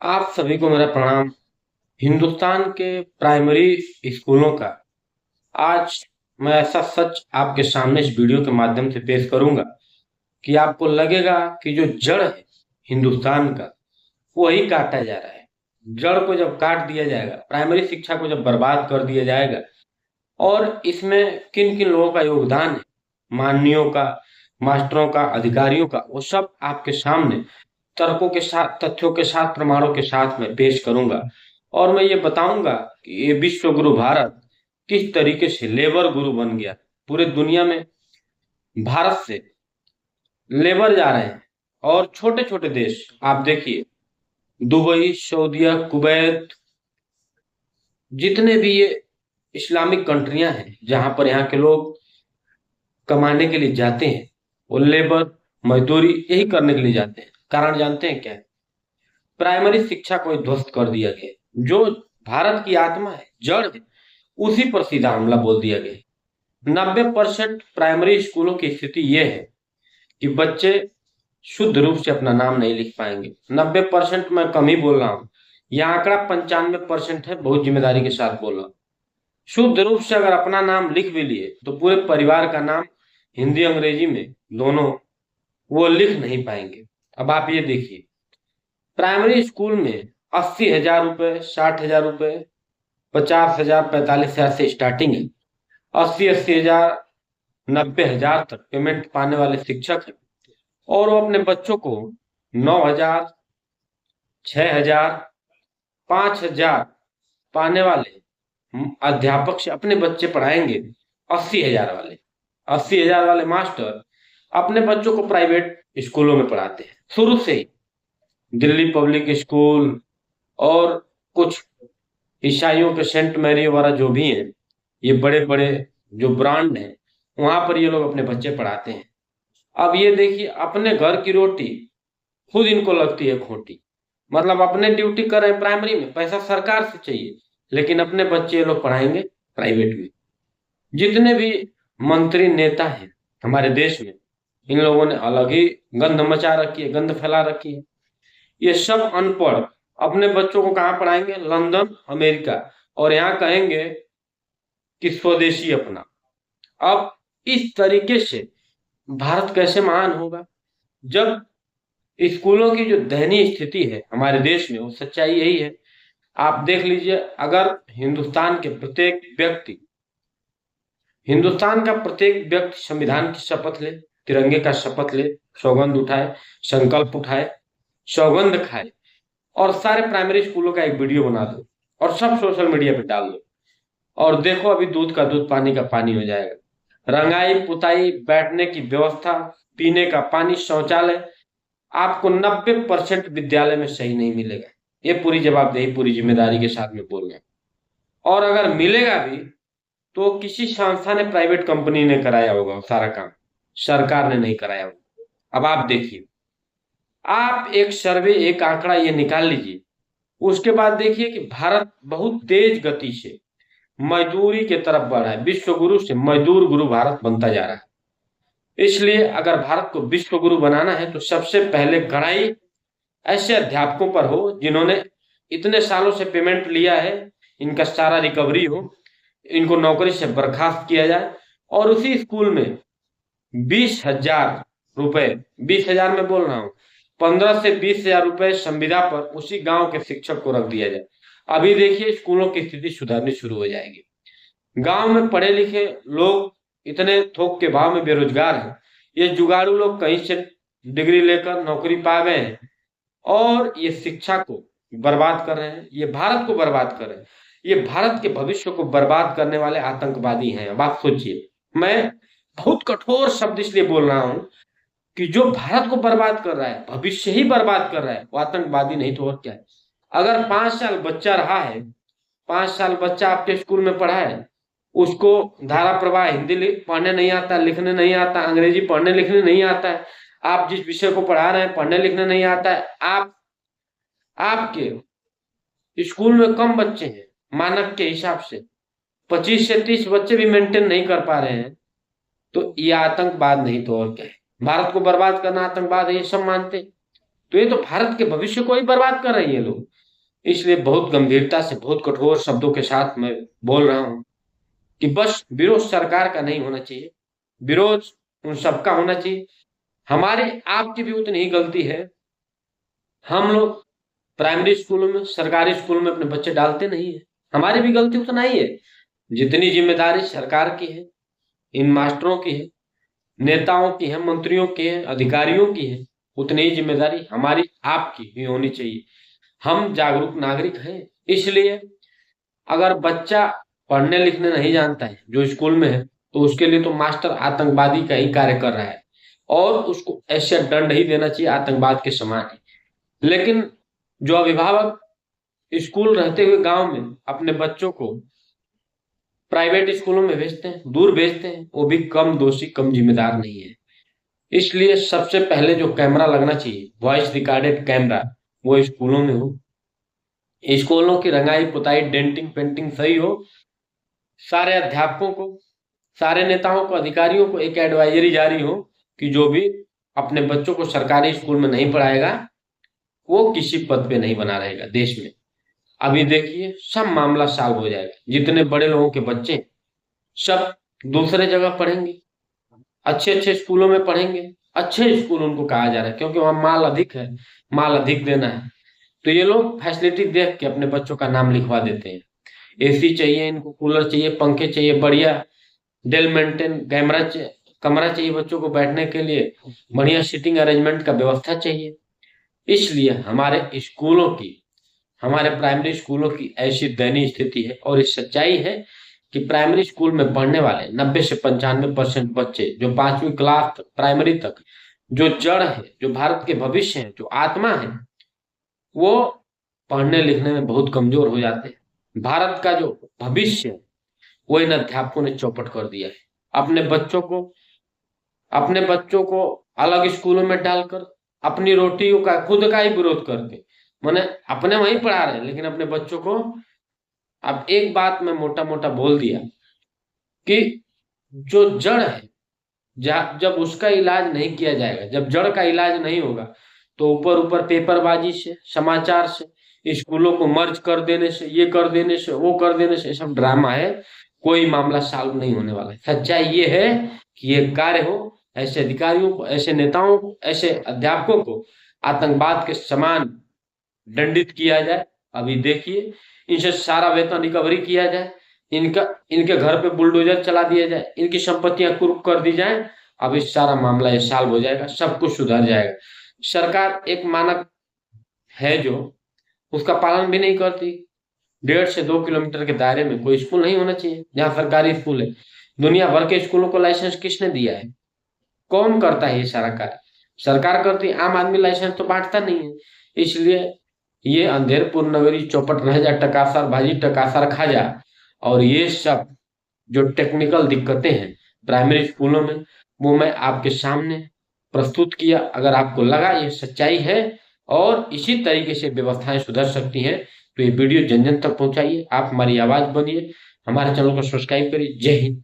आप सभी को मेरा प्रणाम। हिंदुस्तान के प्राइमरी स्कूलों का आज मैं ऐसा सच आपके सामने इस वीडियो के माध्यम से पेश करूंगा कि आपको लगेगा कि जो जड़ है हिंदुस्तान का वही काटा जा रहा है। जड़ को जब काट दिया जाएगा, प्राइमरी शिक्षा को जब बर्बाद कर दिया जाएगा और इसमें किन किन लोगों का योगदान है, माननीयों का, मास्टरों का, अधिकारियों का, वो सब आपके सामने तर्कों के साथ, तथ्यों के साथ, प्रमाणों के साथ मैं पेश करूंगा। और मैं ये बताऊंगा कि ये विश्व गुरु भारत किस तरीके से लेबर गुरु बन गया। पूरे दुनिया में भारत से लेबर जा रहे हैं और छोटे छोटे देश आप देखिए, दुबई, सऊदीया, कुवैत, जितने भी ये इस्लामिक कंट्रियां हैं जहां पर यहाँ के लोग कमाने के लिए जाते हैं, वो लेबर, मजदूरी यही करने के लिए जाते हैं। कारण जानते हैं क्या है? प्राइमरी शिक्षा को ध्वस्त कर दिया गया। जो भारत की आत्मा है, जड़ है, उसी पर सीधा हमला बोल दिया गया। 90% प्राइमरी स्कूलों की स्थिति यह है कि बच्चे शुद्ध रूप से अपना नाम नहीं लिख पाएंगे। 90% मैं कम ही बोल रहा हूँ, यह आंकड़ा 95% है। बहुत जिम्मेदारी के साथ बोल रहा हूँ। शुद्ध रूप से अगर अपना नाम लिख भी लिए तो पूरे परिवार का नाम हिंदी अंग्रेजी में दोनों वो लिख नहीं पाएंगे। अब आप ये देखिए, प्राइमरी स्कूल में 80,000 रुपए, 60,000 रुपए, 50,000, 45,000 से स्टार्टिंग है। 80,000, 90,000 तक पेमेंट पाने वाले शिक्षक हैं और वो अपने बच्चों को 9,000, 6,000, 5,000 पाने वाले अध्यापक से अपने बच्चे पढ़ाएंगे। 80,000 वाले, 80,000 वाले मास्टर अपने बच्चों को प्राइवेट स्कूलों में पढ़ाते हैं शुरू से ही। दिल्ली पब्लिक स्कूल और कुछ ईसाइयों के सेंट मैरी वगैरह जो भी हैं, ये बड़े बड़े जो ब्रांड हैं, वहां पर ये लोग अपने बच्चे पढ़ाते हैं। अब ये देखिए, अपने घर की रोटी खुद इनको लगती है खोटी। मतलब अपने ड्यूटी कर रहे हैं प्राइमरी में, पैसा सरकार से चाहिए, लेकिन अपने बच्चे ये लोग पढ़ाएंगे प्राइवेट में। जितने भी मंत्री नेता हैं हमारे देश में, इन लोगों ने अलग ही गंध मचा रखी है, गंध फैला रखी है। ये सब अनपढ़ अपने बच्चों को कहाँ पढ़ाएंगे? लंदन, अमेरिका, और यहाँ कहेंगे कि स्वदेशी अपना। अब इस तरीके से भारत कैसे महान होगा? जब स्कूलों की जो दयनीय स्थिति है हमारे देश में, वो सच्चाई यही है। आप देख लीजिए, अगर हिंदुस्तान का प्रत्येक व्यक्ति संविधान की शपथ ले, तिरंगे का शपथ ले, सौगंध उठाए, संकल्प उठाए, सौगंध खाए और सारे प्राइमरी स्कूलों का एक वीडियो बना दो और सब सोशल मीडिया पे डाल दो, और देखो अभी दूध का दूध, पानी का पानी हो जाएगा। रंगाई पुताई, बैठने की व्यवस्था, पीने का पानी, शौचालय आपको 90% विद्यालय में सही नहीं मिलेगा। ये पूरी जवाबदेही, पूरी जिम्मेदारी के साथ में बोल रहे हैं। और अगर मिलेगा भी तो किसी संस्था ने, प्राइवेट कंपनी ने कराया होगा वो सारा काम, सरकार ने नहीं कराया होगा। अब आप देखिए, आप एक सर्वे, एक आंकड़ा ये निकाल लीजिए, उसके बाद देखिए कि भारत बहुत तेज गति से मजदूरी के तरफ बढ़ा है। विश्व गुरु से मजदूर गुरु भारत बनता जा रहा है। इसलिए अगर भारत को विश्व गुरु बनाना है तो सबसे पहले कड़ाई ऐसे अध्यापकों पर हो जिन्होंने इतने सालों से पेमेंट लिया है, इनका सारा रिकवरी हो, इनको नौकरी से बर्खास्त किया जाए और उसी स्कूल में 20,000 रुपए, 20,000 में बोल रहा हूँ, 15 से 20,000 रुपए संविदा पर उसी गांव के शिक्षक को रख दिया जाए। अभी देखिए स्कूलों की स्थिति सुधरनी शुरू हो जाएगी। गांव में पढ़े लिखे लोग इतने थोक के भाव में बेरोजगार हैं, ये जुगाड़ू लोग कहीं से डिग्री लेकर नौकरी पा गए हैं और ये शिक्षा को बर्बाद कर रहे हैं, ये भारत को बर्बाद कर रहे हैं। ये भारत के भविष्य को बर्बाद करने वाले आतंकवादी हैं। अब आप सोचिए, मैं बहुत कठोर शब्द इसलिए बोल रहा हूं कि जो भारत को बर्बाद कर रहा है, भविष्य ही बर्बाद कर रहा है, वो आतंकवादी नहीं तो और क्या है। अगर 5 साल बच्चा रहा है, 5 साल बच्चा आपके स्कूल में पढ़ा है, उसको धारा प्रवाह हिंदी पढ़ने नहीं आता, लिखने नहीं आता, अंग्रेजी पढ़ने लिखने नहीं आता है, आप जिस विषय को पढ़ा रहे हैं पढ़ने लिखने नहीं आता है, आपके स्कूल में कम बच्चे हैं मानक के हिसाब से, 25 से 30 बच्चे भी मेंटेन नहीं कर पा रहे हैं, तो ये आतंकवाद नहीं तो और क्या है। भारत को बर्बाद करना आतंकवाद है, ये सब मानते। तो ये तो भारत के भविष्य को ही बर्बाद कर रहे हैं ये लोग। इसलिए बहुत गंभीरता से, बहुत कठोर शब्दों के साथ मैं बोल रहा हूं कि बस विरोध सरकार का नहीं होना चाहिए, विरोध उन सबका होना चाहिए। हमारे आपकी भी उतनी ही गलती है। हम लोग प्राइमरी स्कूलों में, सरकारी स्कूलों में अपने बच्चे डालते नहीं है। हमारी भी गलती उतना ही है। जितनी जिम्मेदारी सरकार की है, इन मास्टरों की है, नेताओं की है, मंत्रियों की है, अधिकारियों की है, उतनी ही जिम्मेदारी हमारी आपकी भी होनी चाहिए। हम जागरूक नागरिक हैं। इसलिए अगर बच्चा पढ़ने लिखने नहीं जानता है जो स्कूल में है, तो उसके लिए तो मास्टर आतंकवादी का ही कार्य कर रहा है और उसको ऐसे दंड ही देना चाहिए आतंकवाद के समान है। लेकिन जो अभिभावक स्कूल रहते हुए गांव में अपने बच्चों को प्राइवेट स्कूलों में भेजते हैं, दूर भेजते हैं, वो भी कम दोषी, कम जिम्मेदार नहीं है। इसलिए सबसे पहले जो कैमरा लगना चाहिए, वॉइस रिकॉर्डेड कैमरा, वो स्कूलों में हो। स्कूलों की रंगाई पुताई, डेंटिंग पेंटिंग सही हो। सारे अध्यापकों को, सारे नेताओं को, अधिकारियों को एक एडवाइजरी जारी हो कि जो भी अपने बच्चों को सरकारी स्कूल में नहीं पढ़ाएगा वो किसी पद पे नहीं बना रहेगा देश में। अभी देखिए सब मामला सॉल्व हो जाएगा। जितने बड़े लोगों के बच्चे सब दूसरे जगह पढ़ेंगे, अच्छे अच्छे स्कूलों में पढ़ेंगे। अच्छे स्कूल उनको कहा जा रहा है क्योंकि वहां माल अधिक है, माल अधिक देना है, तो ये लोग फैसिलिटी देख के अपने बच्चों का नाम लिखवा देते हैं। एसी चाहिए इनको, कूलर चाहिए, पंखे चाहिए, बढ़िया डेल मेंटेन कमरा चाहिए बच्चों को बैठने के लिए, बढ़िया सीटिंग अरेंजमेंट का व्यवस्था चाहिए। इसलिए हमारे स्कूलों की, हमारे प्राइमरी स्कूलों की ऐसी दयनीय स्थिति है। और इस सच्चाई है कि प्राइमरी स्कूल में पढ़ने वाले 90 से 95% बच्चे जो 5वीं क्लास तक, प्राइमरी तक, जो जड़ है, जो भारत के भविष्य है, जो आत्मा है, वो पढ़ने लिखने में बहुत कमजोर हो जाते हैं। भारत का जो भविष्य है वो इन अध्यापकों ने चौपट कर दिया है। अपने बच्चों को, अपने बच्चों को अलग स्कूलों में डालकर अपनी रोटियों का, खुद का ही विरोध करके, मैंने अपने वहीं पढ़ा रहे लेकिन अपने बच्चों को। अब एक बात मैं मोटा मोटा बोल दिया कि जो जड़ है, जब उसका इलाज नहीं किया जाएगा, जब जड़ का इलाज नहीं होगा, तो ऊपर ऊपर पेपरबाजी से, समाचार से, स्कूलों को मर्ज कर देने से, ये कर देने से, वो कर देने से, सब ड्रामा है। कोई मामला सॉल्व नहीं होने वाला है। सच्चाई ये है कि ये कार्य हो, ऐसे अधिकारियों को, ऐसे नेताओं को, ऐसे अध्यापकों को आतंकवाद के समान दंडित किया जाए। अभी देखिए इनसे सारा वेतन रिकवरी किया जाए, इनके घर पे बुलडोजर चला दिया जाए, इनकी संपत्तियां कुर्क कर दी जाए। अब इस सारा मामला ये सॉल्व हो जाएगा, सब कुछ सुधर जाएगा। सरकार एक मानक है जो उसका पालन भी नहीं करती। 1.5 से 2 किलोमीटर के दायरे में कोई स्कूल नहीं होना चाहिए जहाँ सरकारी स्कूल है। दुनिया भर के स्कूलों को लाइसेंस किसने दिया है? कौन करता है ये सारा कार्य? सरकार करती है, आम आदमी लाइसेंस तो बांटता नहीं है। इसलिए ये अंधेरपुर नगरी चौपट रह जा, टकासर भाजी टकासर खा जा। और ये सब जो टेक्निकल दिक्कतें हैं प्राइमरी स्कूलों में, वो मैं आपके सामने प्रस्तुत किया। अगर आपको लगा ये सच्चाई है और इसी तरीके से व्यवस्थाएं सुधर सकती हैं, तो ये वीडियो जन जन तक पहुंचाइए। आप हमारी आवाज बनिए, हमारे चैनल को सब्सक्राइब करिए। जय हिंद।